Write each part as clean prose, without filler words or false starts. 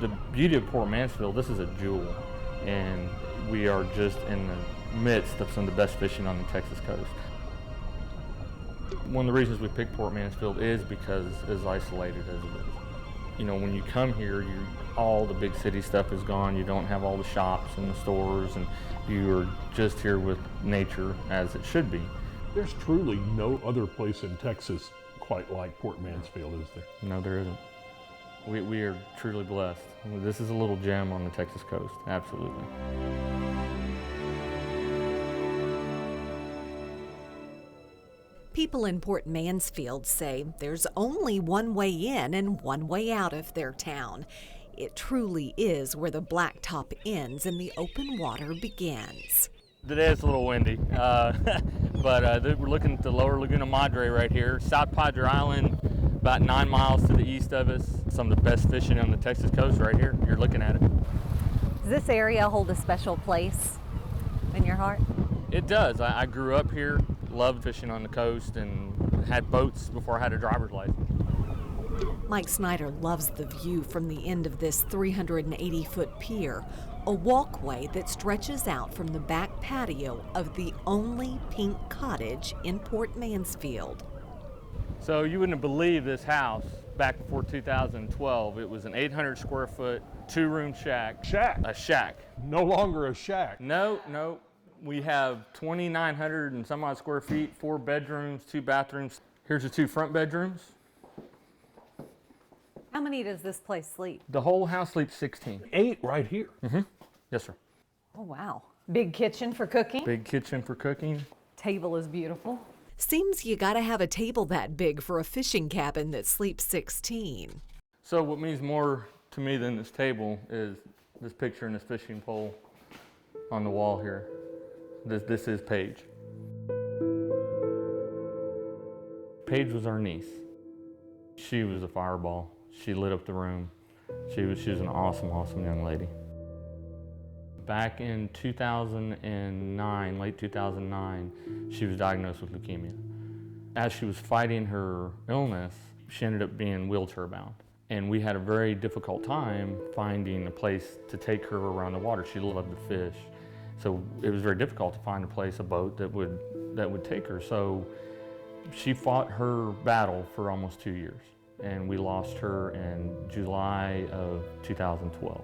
The beauty of Port Mansfield, this is a jewel, and we are just in the midst of some of the best fishing on the Texas coast. One of the reasons we picked Port Mansfield is because as isolated as it is. You know, when you come here, all the big city stuff is gone. You don't have all the shops and the stores, and you are just here with nature as it should be. There's truly no other place in Texas quite like Port Mansfield, is there? No, there isn't. We are truly blessed. This is a little gem on the Texas coast, absolutely. People in Port Mansfield say there's only one way in and one way out of their town. It truly is where the blacktop ends and the open water begins. Today it's a little windy, but we're looking at the lower Laguna Madre right here. South Padre Island, about 9 miles to the east of us. Some of the best fishing on the Texas coast right here. You're looking at it. Does this area hold a special place in your heart? It does. I grew up here, loved fishing on the coast, and had boats before I had a driver's license. Mike Snyder loves the view from the end of this 380-foot pier, a walkway that stretches out from the back patio of the only pink cottage in Port Mansfield. So you wouldn't believe this house back before 2012. It was an 800 square foot, 2-room shack. Shack? A shack. No longer a shack. No. We have 2,900 and some odd square feet, 4 bedrooms, 2 bathrooms. Here's the 2 front bedrooms. How many does this place sleep? The whole house sleeps 16. 8 right here. Mm-hmm. Yes, sir. Oh, wow. Big kitchen for cooking? Big kitchen for cooking. Table is beautiful. Seems you gotta have a table that big for a fishing cabin that sleeps 16. So what means more to me than this table is this picture and this fishing pole on the wall here. This is Paige. Paige was our niece. She was a fireball. She lit up the room. She was an awesome young lady. Back in 2009, late 2009, she was diagnosed with leukemia. As she was fighting her illness, she ended up being wheelchair bound. And we had a very difficult time finding a place to take her around the water. She loved to fish. So it was very difficult to find a boat that would take her. So she fought her battle for almost 2 years. And we lost her in July of 2012.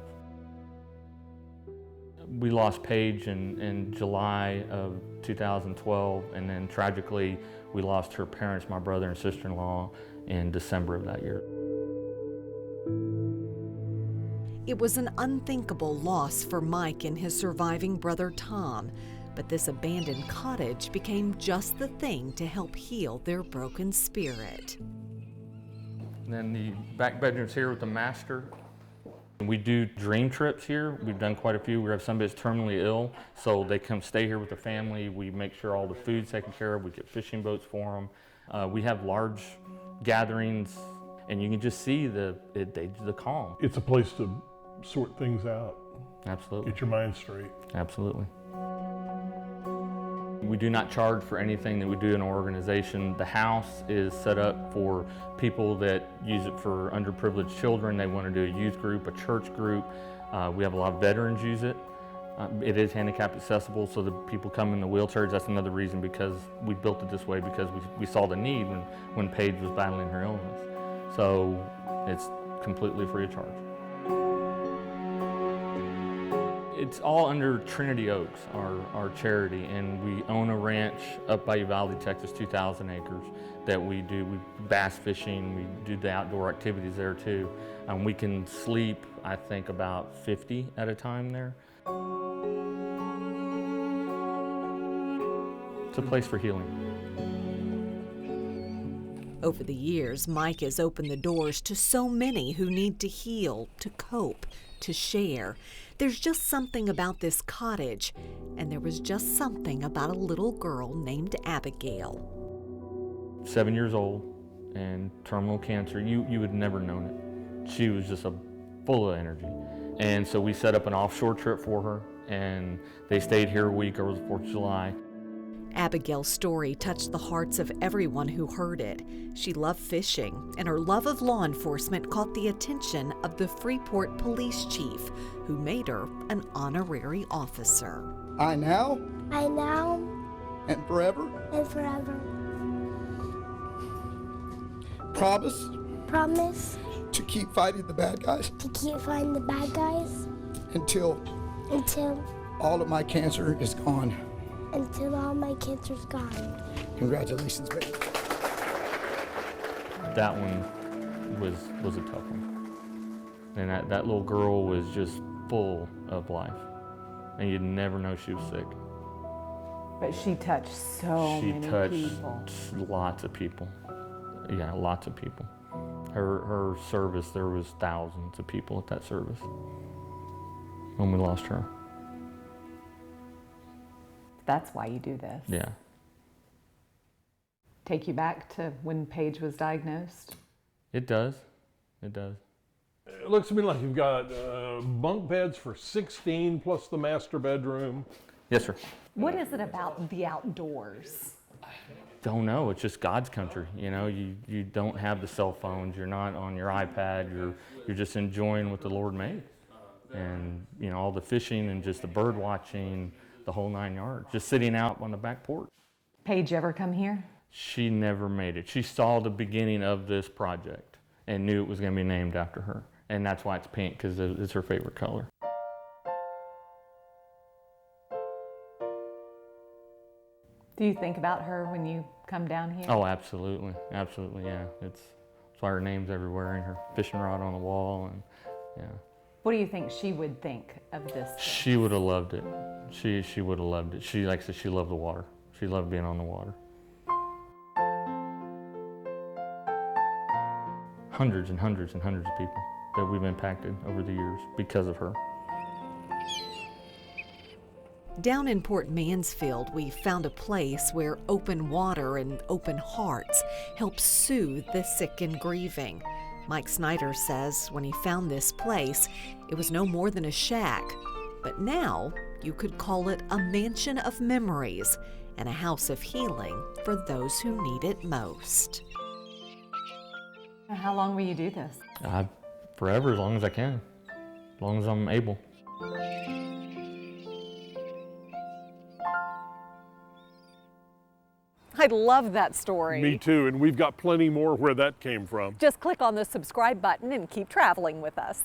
We lost Paige in July of 2012, and then tragically we lost her parents, my brother and sister-in-law, in December of that year. It was an unthinkable loss for Mike and his surviving brother Tom, but this abandoned cottage became just the thing to help heal their broken spirit. And then the back bedroom's here with the master. We do dream trips here. We've done quite a few. We have somebody that's terminally ill, so they come stay here with the family. We make sure all the food's taken care of. We get fishing boats for them. We have large gatherings, and you can just see the calm. It's a place to sort things out. Absolutely. Get your mind straight. Absolutely. We do not charge for anything that we do in our organization. The house is set up for people that use it for underprivileged children. They want to do a youth group, a church group. We have a lot of veterans use it. It is handicap accessible, so the people come in the wheelchairs. That's another reason, because we built it this way, because we saw the need when Paige was battling her illness. So it's completely free of charge. It's all under Trinity Oaks, our charity, and we own a ranch up by Uvalde, Texas, 2,000 acres that we bass fishing, we do the outdoor activities there too. We can sleep, I think, about 50 at a time there. It's a place for healing. Over the years, Mike has opened the doors to so many who need to heal, to cope, to share. There's just something about this cottage, and there was just something about a little girl named Abigail. 7 years old and terminal cancer. You would never known it. She was just full of energy. And so we set up an offshore trip for her, and they stayed here a week over the 4th of July. Abigail's story touched the hearts of everyone who heard it. She loved fishing, and her love of law enforcement caught the attention of the Freeport police chief, who made her an honorary officer. I now and forever promise to keep fighting the bad guys to keep fighting the bad guys until all of my cancer is gone. until all my cancer's gone. Congratulations, baby. That one was a tough one. And that little girl was just full of life. And you'd never know she was sick. But she touched so many people. She touched lots of people. Yeah, lots of people. Her service, there was thousands of people at that service when we lost her. That's why you do this. Yeah. Take you back to when Paige was diagnosed? It does. It does. It looks to me like you've got bunk beds for 16 plus the master bedroom. Yes, sir. What is it about the outdoors? Don't know. It's just God's country. You know, you don't have the cell phones. You're not on your iPad. You're just enjoying what the Lord made. And, you know, all the fishing and just the bird watching, the whole 9 yards. Just sitting out on the back porch. Paige ever come here? She never made it. She saw the beginning of this project and knew it was going to be named after her. And that's why it's pink, because it's her favorite color. Do you think about her when you come down here? Oh, absolutely. Absolutely, yeah. That's why her name's everywhere and her fishing rod on the wall. And yeah. What do you think she would think of this? She would have loved it. She would have loved it. She, like I said, she loved the water. She loved being on the water. Hundreds and hundreds and hundreds of people that we've impacted over the years because of her. Down in Port Mansfield, we found a place where open water and open hearts help soothe the sick and grieving. Mike Snyder says when he found this place, it was no more than a shack. But now you could call it a mansion of memories and a house of healing for those who need it most. How long will you do this? Forever, as long as I can, as long as I'm able. I love that story. Me too, and we've got plenty more where that came from. Just click on the subscribe button and keep traveling with us.